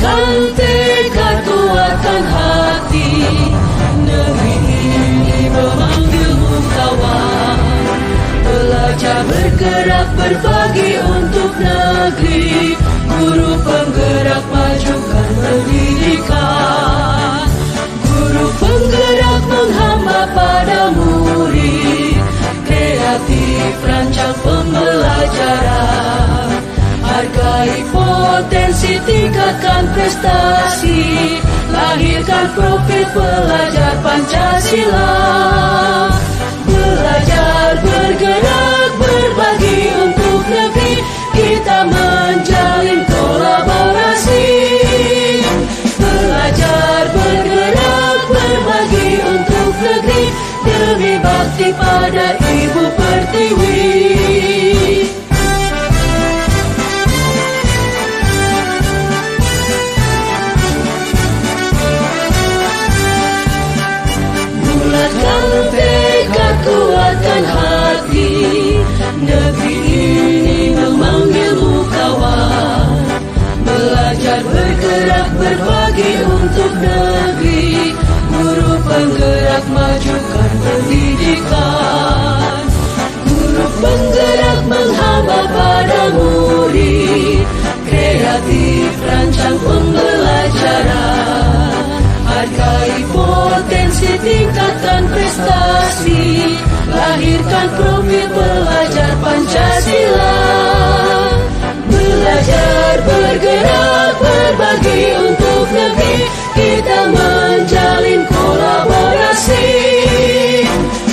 Bulatkan tekad, kuatkan hati. Negeri ini memanggilmu kawan. Belajar, bergerak, berbagi untuk negeri. Guru penggerak, majukan pendidikan. Guru penggerak menghamba pada murid. Kreatif, rancang pembelajaran. Hargai potensi, tingkatkan prestasi. Lahirkan profil pelajar Pancasila. Belajar, bergerak, berbagi untuk negeri. Kita menjalin kolaborasi. Belajar, bergerak, berbagi untuk negeri. Demi bakti pada Ibu Pertiwi. Bulatkan tekad, kuatkan hati. Negeri ini memanggilmu kawan. Belajar, bergerak, berbagi untuk negeri. Guru penggerak, majukan pendidikan. Guru penggerak menghamba pada murid. Kreatif, rancang pembelajaran. Hargai potensi, tingkatkan prestasi. Lahirkan profil pelajar Pancasila. Belajar, bergerak, berbagi untuk negeri. Kita menjalin kolaborasi.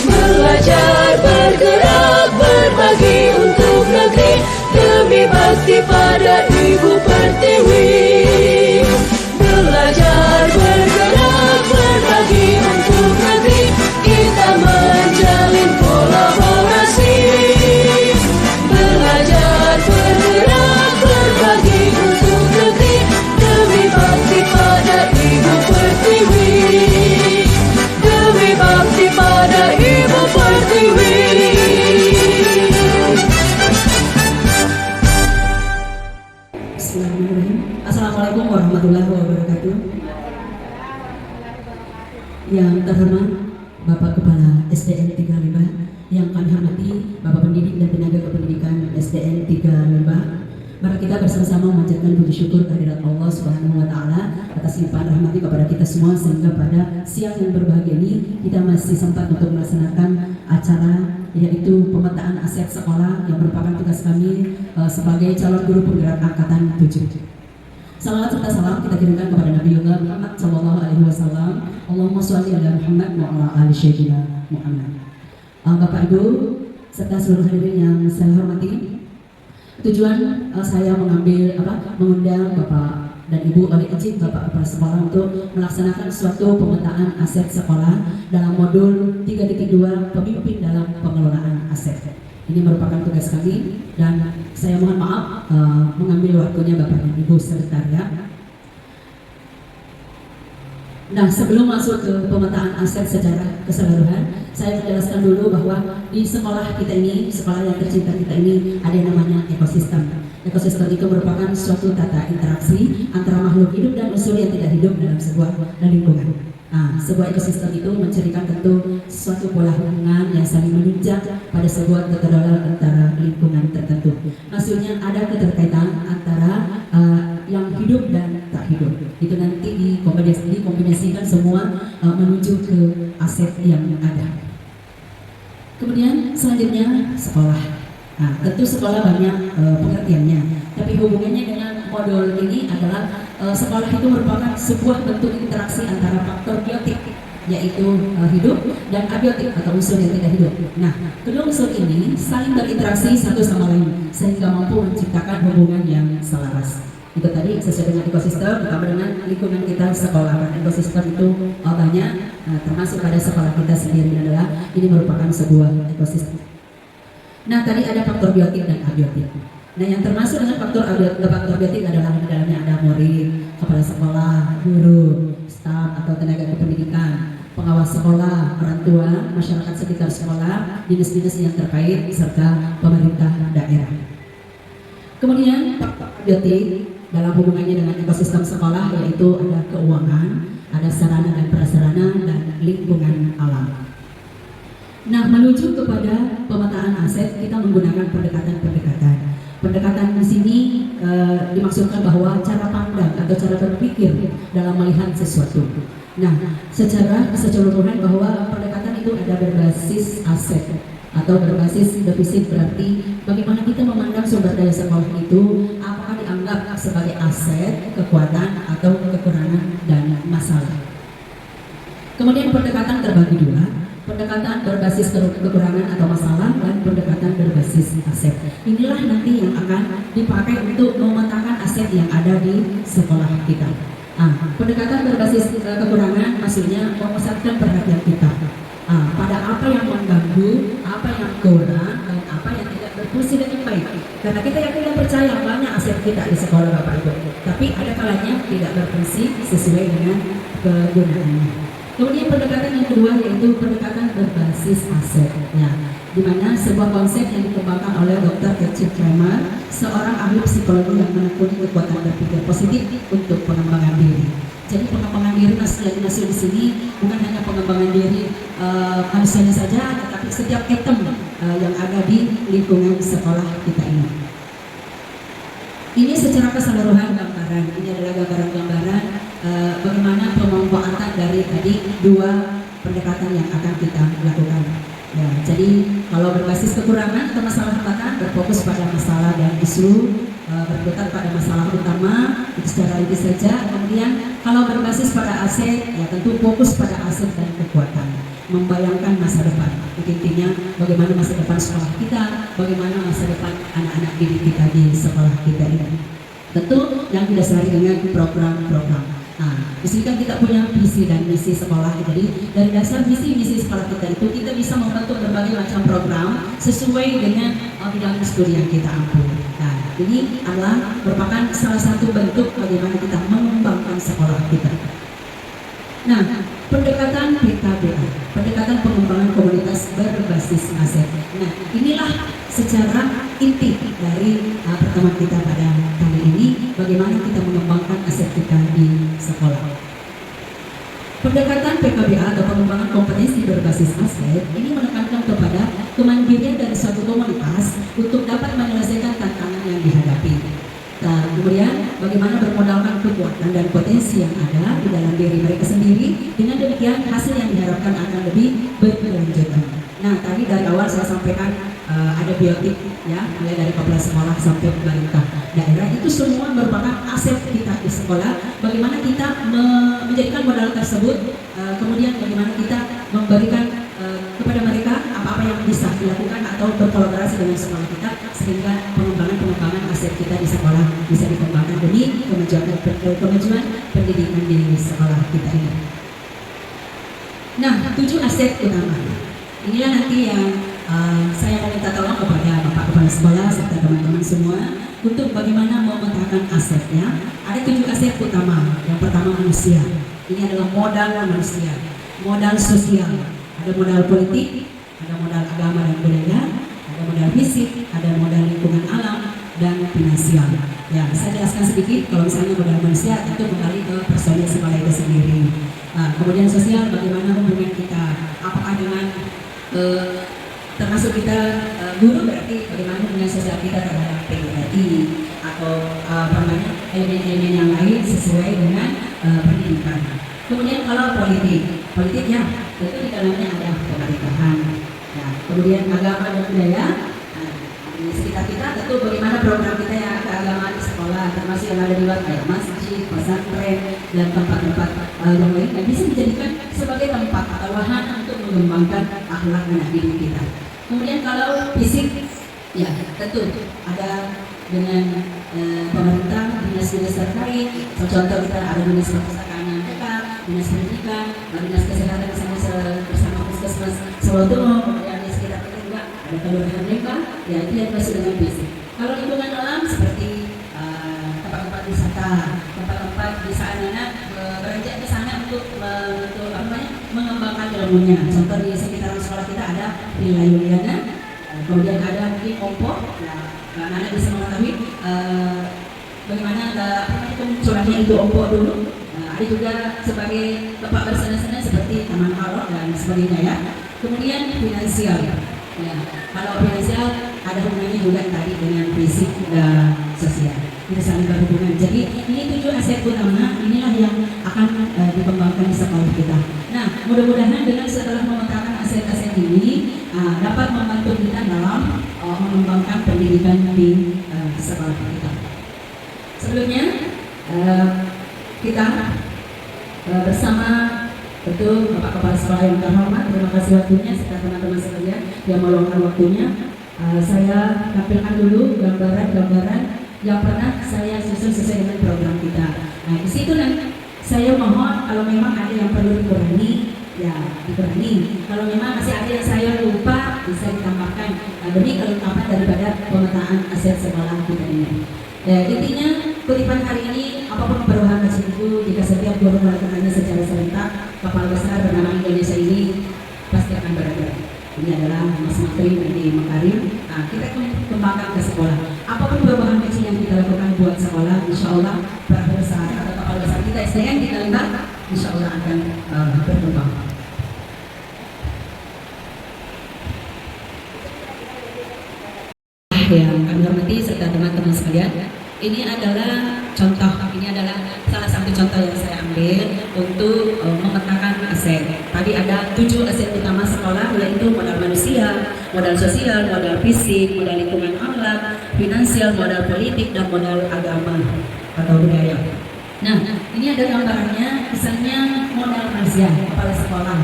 Belajar, bergerak, berbagi untuk negeri. Demi bakti pada Ibu Pertiwi. Belajar, bergerak, berbagi untuk negeri. Kita menjalin kolaborasi. Belajar, bergerak, berbagi untuk negeri. Demi bakti pada Ibu Pertiwi. Demi bakti pada Ibu Pertiwi. Bismillahirrahmanirrahim. Assalamualaikum warahmatullahi wabarakatuh. Yang terhormat Bapak Kepala SDN 3 Lembah, yang kami hormati Bapak Pendidik dan Tenaga Kependidikan SDN 3 Lembah. Mari kita bersama-sama memanjatkan puji syukur kehadirat Allah Subhanahu wa taala atas limpahan rahmat kepada kita semua, sehingga pada siang yang berbahagia ini kita masih sempat untuk melaksanakan acara, yaitu pemetaan aset sekolah yang merupakan tugas kami sebagai calon guru penggerak angkatan 7. Salawat serta salam kita kirimkan kepada Nabiullah Muhammad sallallahu alaihi wasallam. Allahumma sholli ala Muhammad wa ala ali sayyidina Muhammad. Bapak Ibu serta seluruh hadirin yang saya hormati, tujuan saya mengundang Bapak dan Ibu oleh izin Bapak Kepala Sekolah untuk melaksanakan suatu pemetaan aset sekolah dalam modul 3.2 pemimpin dalam pengelolaan aset. Ini merupakan tugas kami dan saya mohon maaf mengambil waktunya Bapak dan Ibu sekretariat. Nah, sebelum masuk ke pemetaan aset secara keseluruhan, saya menjelaskan dulu bahwa di sekolah kita ini, sekolah yang tercinta kita ini, ada yang namanya ekosistem. Ekosistem itu merupakan suatu tata interaksi antara makhluk hidup dan unsur yang tidak hidup dalam sebuah lingkungan. Nah, sebuah ekosistem itu mencirikan tentu suatu pola hubungan yang saling menunjang pada sebuah keterdalan antara lingkungan tertentu. Maksudnya ada keterkaitan antara yang hidup dan tak hidup. Itu nanti dikombinasikan semua menuju ke aset yang ada. Kemudian selanjutnya sekolah. Nah, tentu sekolah banyak pengertiannya, tapi hubungannya dengan modul ini adalah sekolah itu merupakan sebuah bentuk interaksi antara faktor biotik, yaitu hidup, dan abiotik atau unsur yang tidak hidup. Nah, kedua unsur ini saling berinteraksi satu sama lain sehingga mampu menciptakan hubungan yang selaras. Itu tadi sesuai dengan ekosistem, ditambah dengan lingkungan kita sekolah. Ekosistem itu banyak, termasuk pada sekolah kita sendiri adalah ini merupakan sebuah ekosistem. Nah, tadi ada faktor biotik dan abiotik. Nah, yang termasuk dengan faktor biotik adalah di dalamnya ada murid, kepala sekolah, guru, staf atau tenaga kependidikan, pengawas sekolah, orang tua, masyarakat sekitar sekolah, dinas-dinas yang terkait serta pemerintah daerah. Kemudian faktor abiotik dalam hubungannya dengan ekosistem sekolah, yaitu ada keuangan, ada sarana dan prasarana, dan lingkungan alam. Nah, menuju kepada pemetaan aset, kita menggunakan pendekatan-pendekatan. Pendekatan di sini dimaksudkan bahwa cara pandang atau cara berpikir dalam melihat sesuatu. Nah, secara keseluruhan bahwa pendekatan itu ada berbasis aset atau berbasis defisit, berarti bagaimana kita memandang sumber daya sekolah itu, apakah dianggap sebagai aset, kekuatan, atau kekurangan dan masalah. Kemudian pendekatan terbagi dua, pendekatan berbasis kekurangan atau masalah dan pendekatan berbasis aset. Inilah nanti yang akan dipakai untuk memetakan aset yang ada di sekolah kita. Pendekatan berbasis kekurangan maksudnya memusatkan perhatian kita pada apa yang mengganggu, apa yang kurang, dan apa yang tidak berfungsi dengan baik. Karena kita yakin dan percaya banyak aset kita di sekolah Bapak Ibu, tapi ada kalanya tidak berfungsi sesuai dengan kegunaannya. Kemudian pendekatan yang kedua yaitu pendekatan berbasis aset, di mana sebuah konsep yang dikembangkan oleh Dr. Richard Kramer, seorang ahli psikologi yang menekuni kekuatan berpikir positif untuk pengembangan diri. Jadi pengembangan diri maksud di sini bukan hanya pengembangan diri manusianya saja, tetapi setiap atom yang ada di lingkungan sekolah kita ini. Ini secara keseluruhan gambaran. Ini adalah gambaran bagaimana pemanfaatan dari tadi dua pendekatan yang akan kita lakukan. Ya, jadi kalau berbasis kekurangan atau masalah hambatan berfokus pada masalah dan isu, berputar pada masalah utama itu secara itu saja. Kemudian kalau berbasis pada aset, ya tentu fokus pada aset dan kekuatan, membayangkan masa depan. Intinya bagaimana masa depan sekolah kita, bagaimana masa depan anak-anak didik kita di sekolah kita ini. Tentu yang tidak sehari dengan program-program. Di sini kan kita punya visi dan misi sekolah. Jadi dari dasar visi misi sekolah kita itu kita bisa membentuk berbagai macam program sesuai dengan bidang studi yang kita ambil. Ini adalah merupakan salah satu bentuk bagaimana kita mengembangkan sekolah kita. Nah, pendekatan PKBA, pendekatan pengembangan komunitas berbasis aset. Nah, inilah secara inti dari pertemuan kita pada kali ini, bagaimana kita mengembangkan aset kita di sekolah. Pendekatan PKBA atau pengembangan kompetensi berbasis aset ini menekankan kepada kemandirian dari suatu komunitas untuk dapat menyelesaikan tantangan yang dihadapi. Kemudian bagaimana bermodalkan kekuatan dan potensi yang ada di dalam diri mereka sendiri, dengan demikian hasil yang diharapkan akan lebih berkelanjutan. Nah, tadi dari awal saya sampaikan ada biotik, ya, mulai dari kepala sekolah sampai pemerintah daerah, itu semua merupakan aset kita di sekolah. Bagaimana kita menjadikan modal tersebut, kemudian bagaimana kita memberikan kepada mereka apa-apa yang bisa dilakukan atau berkolaborasi dengan sekolah kita, sehingga pengembangan aset kita di sekolah bisa dikembangkan demi kemajuan pendidikan di sekolah kita ini. Nah, 7 aset utama. Inilah nanti yang saya meminta tolong kepada Bapak Kepala Sekolah serta teman-teman semua untuk bagaimana memetakan asetnya. Ada 7 aset utama. Yang pertama manusia. Ini adalah modal manusia, modal sosial. Ada modal politik, ada modal agama dan budaya, ada modal fisik, ada modal lingkungan alam, dan finansial. Ya, saya jelaskan sedikit. Kalau misalnya modal manusia itu kembali ke personil sekolah itu sendiri. Kemudian sosial, bagaimana hubungan kita, apakah dengan termasuk kita guru, berarti bagaimana hubungan sosial kita terhadap PGRI atau elemen-elemen yang lain sesuai dengan pendidikan. Kemudian kalau politik ya tentu di dalamnya ada pemerintahan. Ya, kemudian agama dan budaya. Di sekitar kita tentu bagaimana program kita yang keagamaan di sekolah, termasuk yang ada di luar kayak masjid, pesantren, dan tempat-tempat yang lain, dan bisa dijadikan sebagai tempat atau wahana untuk mengembangkan akhlak anak didik kita. Kemudian kalau fisik, ya tentu ada dengan pemerintah, dinas-dinas terkait. Contoh kita ada dinas perpustakaan yang dekat, dinas pendidikan, dinas kesehatan bersama puskesmas Solotumo, kemudian di sekitar kita juga ada kelurahan mereka, ya itu yang masuk dengan fisik. Kalau lingkungan alam seperti tempat-tempat wisata, tempat-tempat bisa anak-anak beranjak ke sana untuk mengembangkan ilmunya. Contoh di sekitar sekolah kita ada Villa Yuliana, kemudian ada mungkin Kompo. Anak-anak bisa mengetahui bagaimana curahnya itu ompok dulu. Ada juga sebagai tempat bersenang-senang seperti taman halal dan sebagainya ya. Kemudian finansial. Ya, kalau finansial ada hubungannya juga tadi dengan fisik dan sosial. Kita saling berhubungan. Jadi ini 7 aset utama, inilah yang akan dikembangkan di sekolah kita. Nah, mudah-mudahan dengan setelah memetakan aset-aset ini dapat membantu kita dalam mengembangkan pendidikan di sekolah kita. Sebelumnya kita bersama tentu Bapak Kepala Sekolah yang terhormat, terima kasih waktunya serta teman-teman sekalian yang meluangkan waktunya. Saya tampilkan dulu gambaran-gambaran yang pernah saya susun sesuai dengan program kita. Nah, di situ saya mohon kalau memang ada yang perlu dikurangi, ya dikurangi. Kalau memang masih ada yang saya lupa, bisa ditambahkan demi kelengkapan daripada pemetaan aset sekolah kita ini. Intinya kutipan hari ini, apapun perubahan masjid itu, jika setiap guru melakukannya secara serentak, kapal besar bernama Indonesia ini pasti akan berada. Ini adalah Mas Makrim di Makarim. Nah, kita kembangkan ke sekolah. Apapun perubahan kecil yang kita lakukan buat sekolah, insya Allah perahu besar atau kapal besar kita SDN di Lembang, insya Allah akan berkembang. Yang kami hormati serta teman-teman sekalian, ini adalah contoh, ini adalah salah satu contoh yang saya ambil untuk memetakan aset. Tadi ada 7 aset utama sekolah, yaitu modal manusia, modal sosial, modal fisik, modal lingkungan akhlak, finansial, modal politik, dan modal agama atau budaya. Nah, ini ada gambarannya, misalnya modal manusia, kepala sekolah.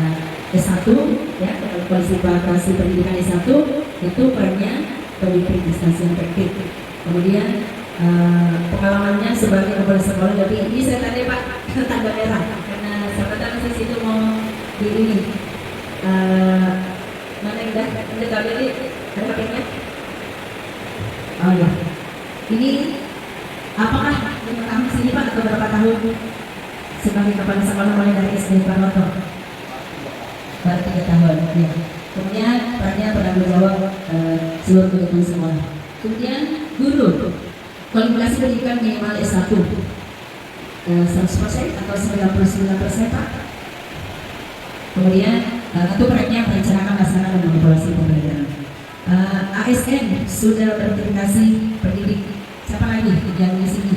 Nah, S1, ya, kualifikasi pendidikan S1, itu perannya pemimpin instansi yang efektif. Kemudian pengalamannya sebagai kepala sekolah, tapi ini saya tanya Pak tanda merah karena sahabat saya situ mau di ini mana yang dah KBD ada KBD. Oh ya, ini apakah lima tahun sini Pak atau berapa tahun sebagai kepala sekolah mulai dari SD Paroto? Baru 3 tahun. Ya. Kemudian perannya penanggung jawab seluruh kegiatan sekolah. Kemudian guru, kualifikasi pendidikan minimal S1 100% atau 99% Pak. Kemudian itu perannya merencanakan laksana dan mengevaluasi pembelajaran. ASN sudah berverifikasi pendidik. Siapa lagi yang di sini?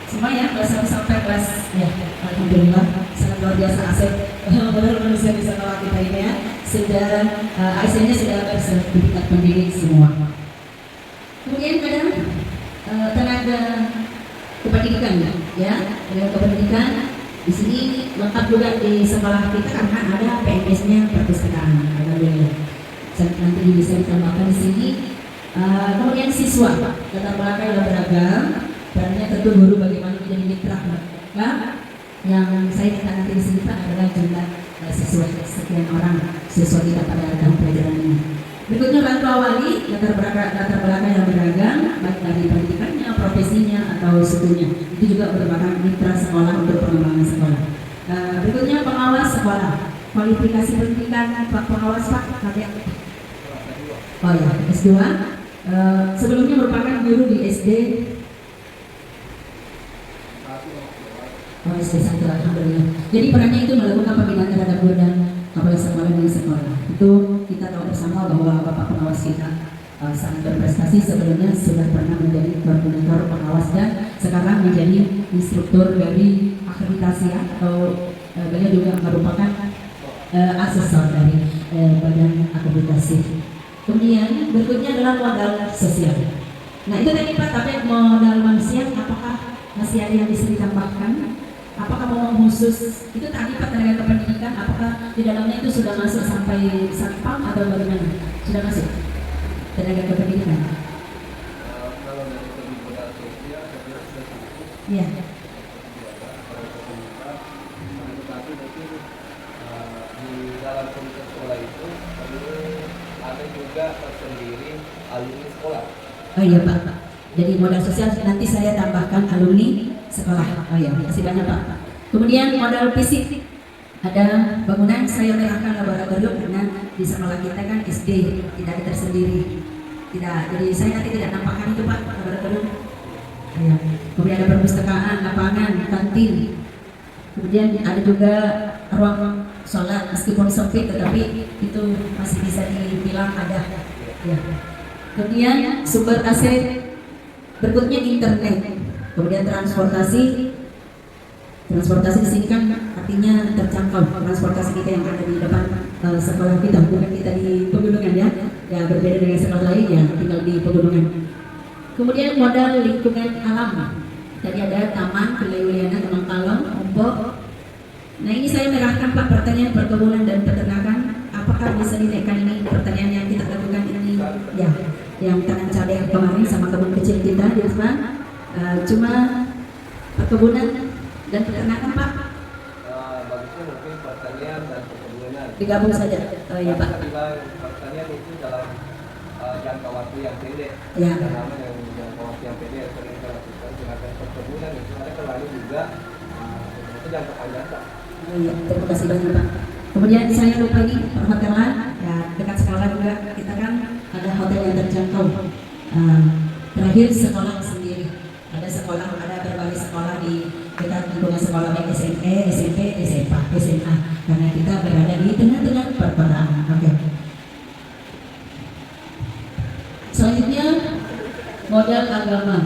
Semua ya, kelas 1 sampai kelas ya. Alhamdulillah sangat luar biasa aset benar manusia di sekolah kita ini ya. Sudah ASN-nya sudah bersertifikat pendidik semua. Kemudian ada tenaga kependidikan ya, tenaga kependidikan di sini lengkap juga di sekolah kita karena ada PNS-nya perpustakaan. Alhamdulillah. Nanti bisa ditambahkan di sini. Kemudian siswa latar belakang yang beragam, perannya tentu guru bagaimana menjadi mitra, ya. Yang saya minta nanti di sini Pak adalah jumlah siswa sekian orang siswa kita pada tahun pelajaran ini. Berikutnya bantu awali latar belakang yang beragam, baik dari pendidikannya, profesinya atau sukunya. Itu juga merupakan mitra sekolah untuk pengembangan sekolah. Berikutnya pengawas sekolah, kualifikasi pendidikan pengawas Pak. Oh ya, S2. Sebelumnya merupakan guru di SD. Oh, SD 1, alhamdulillah. Jadi perannya itu melakukan pembinaan terhadap guru dan kepala sekolah di sekolah. Itu kita tahu bersama bahwa Bapak pengawas kita sangat berprestasi. Sebelumnya sudah pernah menjadi koordinator pengawas dan sekarang menjadi instruktur dari akreditasi atau beliau juga merupakan asesor dari badan akreditasi. Kemudian berikutnya adalah modal sosial. Nah itu tadi Pak, tapi modal manusia apakah masih ada yang bisa ditambahkan? Apakah mau khusus itu tadi Pak tenaga kependidikan, apakah di dalamnya itu sudah masuk sampai satpam atau bagaimana? Sudah masuk tenaga kependidikan? Kalau dari modal sosial saya kira sudah cukup. Iya. Tetapi mungkin di dalam komite sekolah itu perlu ada juga tersendiri alumni sekolah. Oh iya Pak. Jadi modal sosial nanti saya tambahkan alumni sekolah. Oh ya, kasih banyak Pak. Kemudian modal fisik, ada bangunan saya merahkan laboratorium karena di sekolah kita kan SD tidak ada tersendiri. Tidak, jadi saya nanti tidak nampakkan itu Pak laboratorium. Ya. Kemudian ada perpustakaan, lapangan, kantin. Kemudian ada juga ruang sholat meskipun sempit tetapi itu masih bisa dibilang ada. Ya. Kemudian sumber AC berikutnya internet. Kemudian transportasi di sini kan artinya terjangkau transportasi kita yang ada di depan sekolah kita, bukan kita di pegunungan ya. Ya berbeda dengan sekolah lain yang tinggal di pegunungan. Kemudian modal lingkungan alam. Tadi ada taman, Wilayah Taman Kalong, Ompok. Nah ini saya merahkan Pak pertanian, perkebunan dan peternakan. Apakah bisa dinaikkan ini pertanian yang kita lakukan ini? Ya, yang tanam cabai kemarin sama kebun kecil kita di depan. Cuma perkebunan dan peternakan Pak. Bagusnya mungkin pertanian dan perkebunan Digabung saja. Ya Pak. Bilang pertanian itu dalam jangka waktu yang pendek. Ya. Tanaman yang jangka waktu yang pendek yang sering kita lakukan. Sedangkan perkebunan itu ada kembali juga itu jangka panjang Pak. Iya, terima kasih banyak Pak. Kemudian saya lupa ini perhotelan, ya dekat sekolah juga kita kan ada hotel yang terjangkau. Terakhir sekolah sendiri, ada sekolah, ada berbagai sekolah di dekat lingkungan sekolah baik SME, SMP, SMA, SMA. Karena kita berada di tengah-tengah perkotaan. Oke. Selanjutnya modal agama.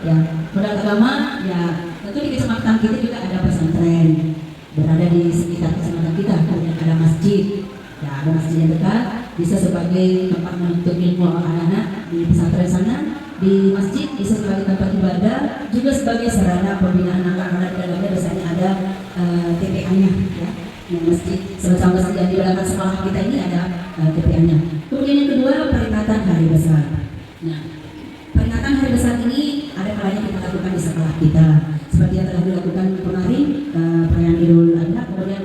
Ya, modal agama ya tentu di kecamatan kita juga ada pesantren berada di sekitar kecamatan kita, kemudian ada masjid, ya ada masjid yang dekat bisa sebagai tempat menuntut ilmu anak-anak di pesantren sana, di masjid bisa sebagai tempat ibadah, juga sebagai sarana pembinaan anak-anak. Di dalamnya biasanya ada TPA-nya ya, yang masjid semacam masjid yang di belakang sekolah kita ini ada TPA-nya. Kemudian yang kedua peringatan hari besar. Nah, peringatan hari besar ini ada kalanya kita lakukan di sekolah kita, seperti yang telah dilakukan kemarin perayaan Idul Adha. Kemudian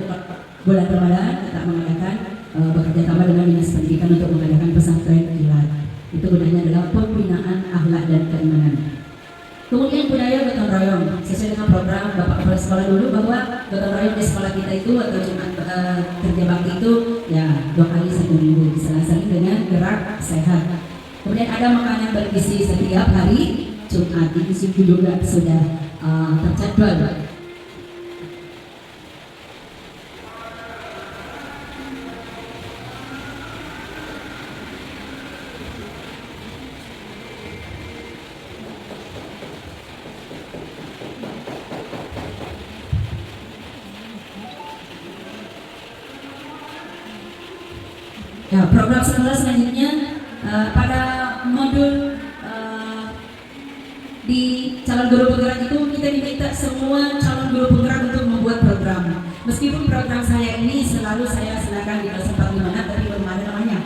bulan Ramadan kita mengadakan bekerja sama dengan Dinas Pendidikan untuk mengadakan pesantren kilat. Itu gunanya adalah pembinaan akhlak dan keimanan. Kemudian budaya gotong royong sesuai dengan program Bapak Kepala Sekolah dulu bahwa gotong royong di sekolah kita itu atau Jumat kerja bakti itu ya 2 kali 1 minggu diselang-seling dengan gerak sehat. Kemudian ada makanan bergizi setiap hari Jumat, ini juga sudah terjadwal. Ya, program sekolah selanjutnya pada modul di calon guru penggerak itu kita diminta semua calon guru penggerak untuk membuat program. Meskipun program saya ini selalu saya silakan di kelas 45 tapi belum ada namanya.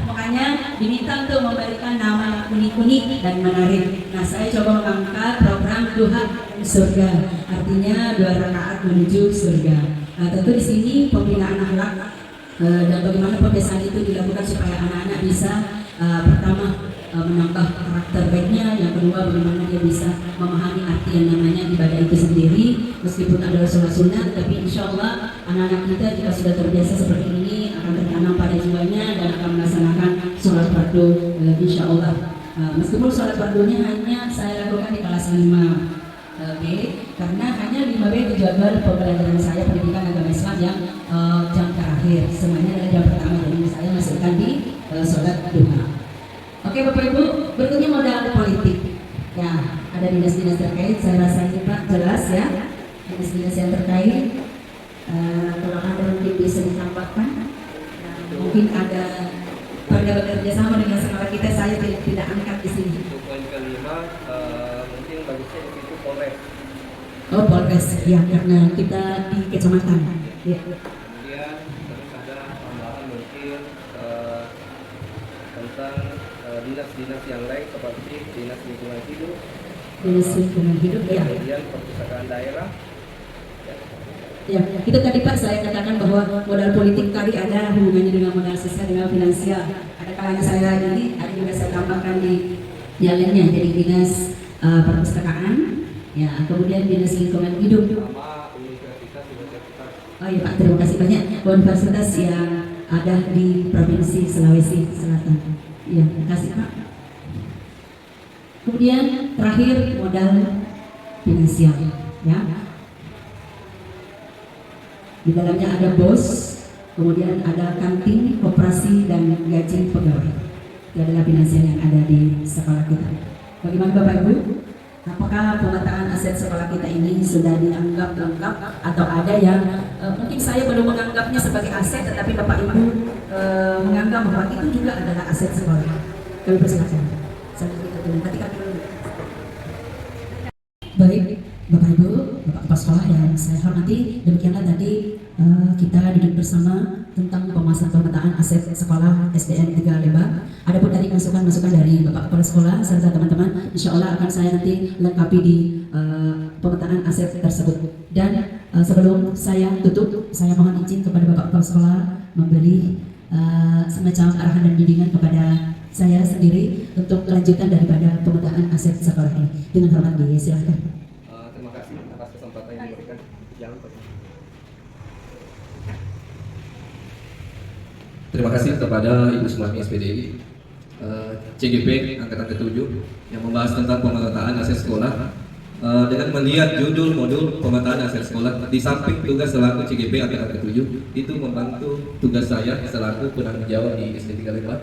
Makanya diminta untuk memberikan nama unik-unik dan menarik. Nah, saya coba mengangkat program Duha Surga, artinya 2 rakaat menuju surga. Nah, tentu di sini pembinaan akhlak dan bagaimana pembiasaan itu dilakukan supaya anak-anak bisa pertama menambah karakter baiknya, yang kedua bagaimana dia bisa memahami arti yang namanya ibadah itu sendiri, meskipun adalah sholat sunnah, tapi insya Allah anak-anak kita jika sudah terbiasa seperti ini akan tertanam pada jiwanya dan akan melaksanakan sholat fardu insya Allah. Meskipun sholat fardunya hanya saya lakukan di kelas 5B karena hanya 5B dijadwal pembelajaran saya pendidikan agama Islam yang jam terakhir, semuanya adalah jam pertama, jadi saya masukkan di sholat duha. Oke Bapak Ibu, berikutnya modal politik. Ya, ada dinas-dinas terkait, saya rasa ini Pak jelas ya, dinas-dinas yang terkait. Kalau ada mungkin bisa ditambahkan, mungkin ada pada bekerja sama dengan sekolah kita, saya tidak angkat di sini. Untuk poin kelima, mungkin bagusnya di situ Polres. Oh Polres, ya karena kita di kecamatan. Ya. Kemudian terus ada tambahan mungkin tentang dinas-dinas yang lain seperti dinas lingkungan hidup, Dinas lingkungan hidup ya. kemudian perpustakaan daerah. Ya, itu tadi Pak saya katakan bahwa modal politik tadi ada hubungannya dengan modal sosial dengan finansial. Ada kalanya saya ini, ada juga saya tambahkan di jalannya jadi dinas perpustakaan, ya kemudian dinas lingkungan hidup. Sama universitas. Oh iya Pak, terima kasih banyak universitas yang ada di Provinsi Sulawesi Selatan. Iya, terima kasih Pak. Kemudian terakhir modal finansial, ya. Di dalamnya ada BOS, kemudian ada kantin, koperasi, dan gaji pegawai. Itu adalah finansial yang ada di sekolah kita. Bagaimana Bapak Ibu? Apakah pemetaan aset sekolah kita ini sudah dianggap lengkap atau ada yang mungkin saya belum menganggapnya sebagai aset, tetapi Bapak Ibu menganggap bahwa itu juga adalah aset sekolah? Kami persilakan. Saya kita dulu. Baik, Bapak Ibu, Bapak Kepala Sekolah yang saya hormati, demikianlah tadi kita duduk bersama tentang pembahasan pemetaan aset sekolah SDN 3 Lembang. Adapun dari masukan-masukan dari Bapak Kepala Sekolah serta teman-teman, insya Allah akan saya nanti lengkapi di pemetaan aset tersebut. Dan sebelum saya tutup, saya mohon izin kepada Bapak Kepala Sekolah memberi semacam arahan dan bimbingan kepada saya sendiri untuk kelanjutan daripada pemetaan aset sekolah ini. Dengan hormat silakan. Terima kasih atas kesempatan yang diberikan. Jangan lupa. Terima kasih kepada Ibu Sumarni SPDI, CGP Angkatan ke-7 yang membahas tentang pemetaan aset sekolah. Dengan melihat judul modul pemetaan aset sekolah, di samping tugas selaku CGP Angkatan ke-7 itu membantu tugas saya selaku penanggung jawab di SD 3 Lembang,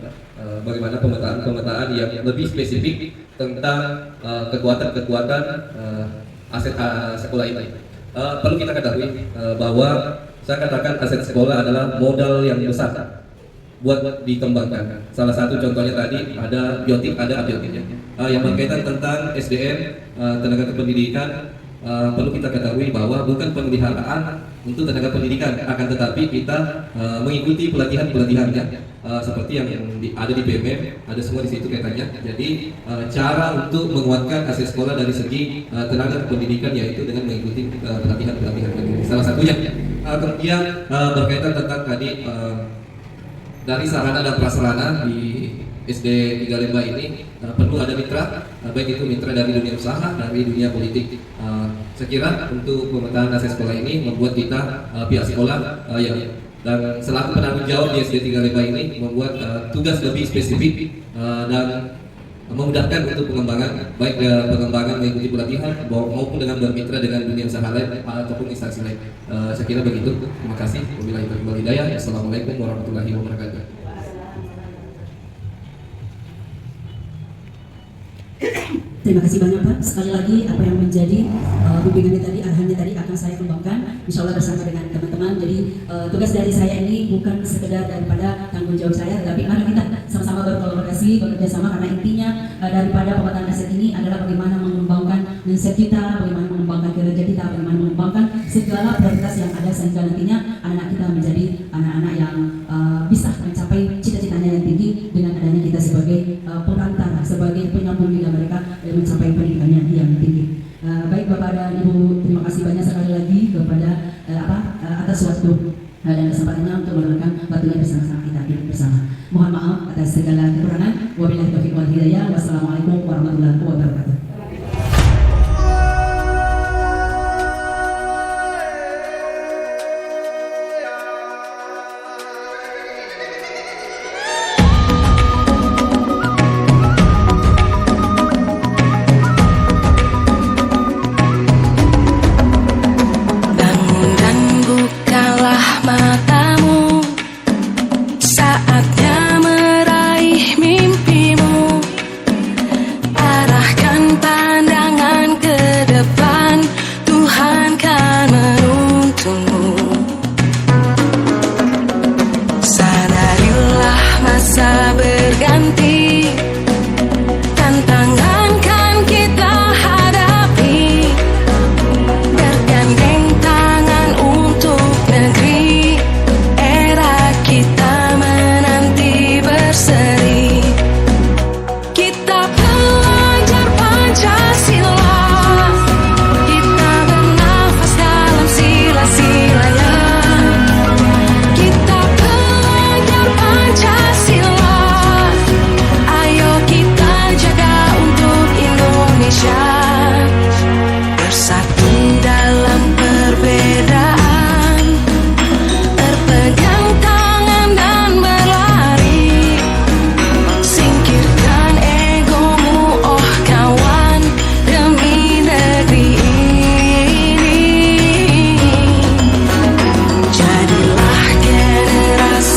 bagaimana pemetaan yang lebih spesifik tentang kekuatan-kekuatan aset sekolah ini. Perlu kita ketahui bahwa saya katakan aset sekolah adalah modal yang besar buat dikembangkan. Salah satu contohnya tadi ada biotik, ada abiotik yang berkaitan tentang SDM, tenaga kependidikan. Perlu kita ketahui bahwa bukan pemeliharaan untuk tenaga pendidikan, akan tetapi kita mengikuti pelatihan-pelatihannya seperti yang ada di PMM, ada semua di situ kaitannya. Jadi cara untuk menguatkan aset sekolah dari segi tenaga pendidikan yaitu dengan mengikuti pelatihan-pelatihan. Salah satunya. Kemudian berkaitan tentang tadi dari sarana dan prasarana di SD 3 Lembang ini perlu ada mitra, baik itu mitra dari dunia usaha, dari dunia politik. Saya kira untuk pemetaan aset sekolah ini membuat kita pihak sekolah dan selaku penanggung jawab di SD 3 Lembang ini membuat tugas lebih spesifik dan memudahkan untuk pengembangan, baik pengembangan mengikuti pelatihan maupun dengan bermitra dengan dunia usaha lain ataupun instansi lain. Saya kira begitu. Terima kasih. Wabillahi taufiq wal hidayah. Assalamualaikum warahmatullahi wabarakatuh. Terima kasih banyak Pak. Sekali lagi apa yang menjadi bimbingannya tadi, arahannya tadi akan saya kembangkan insya Allah bersama dengan teman-teman. Jadi tugas dari saya ini bukan sekedar daripada tanggung jawab saya, tapi mari kita sama-sama berkolaborasi, bekerja sama, karena intinya daripada pemetaan aset ini adalah bagaimana mengembangkan mindset kita, bagaimana mengembangkan kinerja kita, bagaimana mengembangkan segala prioritas yang ada sehingga nantinya anak-anak kita menjadi anak-anak yang bisa mencapai cita-citanya yang tinggi dengan adanya kita sebagai perantara, sebagai penyambung lidah mereka mencapai pendidikannya yang tinggi. Baik Bapak dan Ibu, terima kasih banyak sekali lagi kepada atas waktu dan kesempatannya untuk melakukan waktunya bersama-sama kita bersama. Mohon maaf atas segala kekurangan.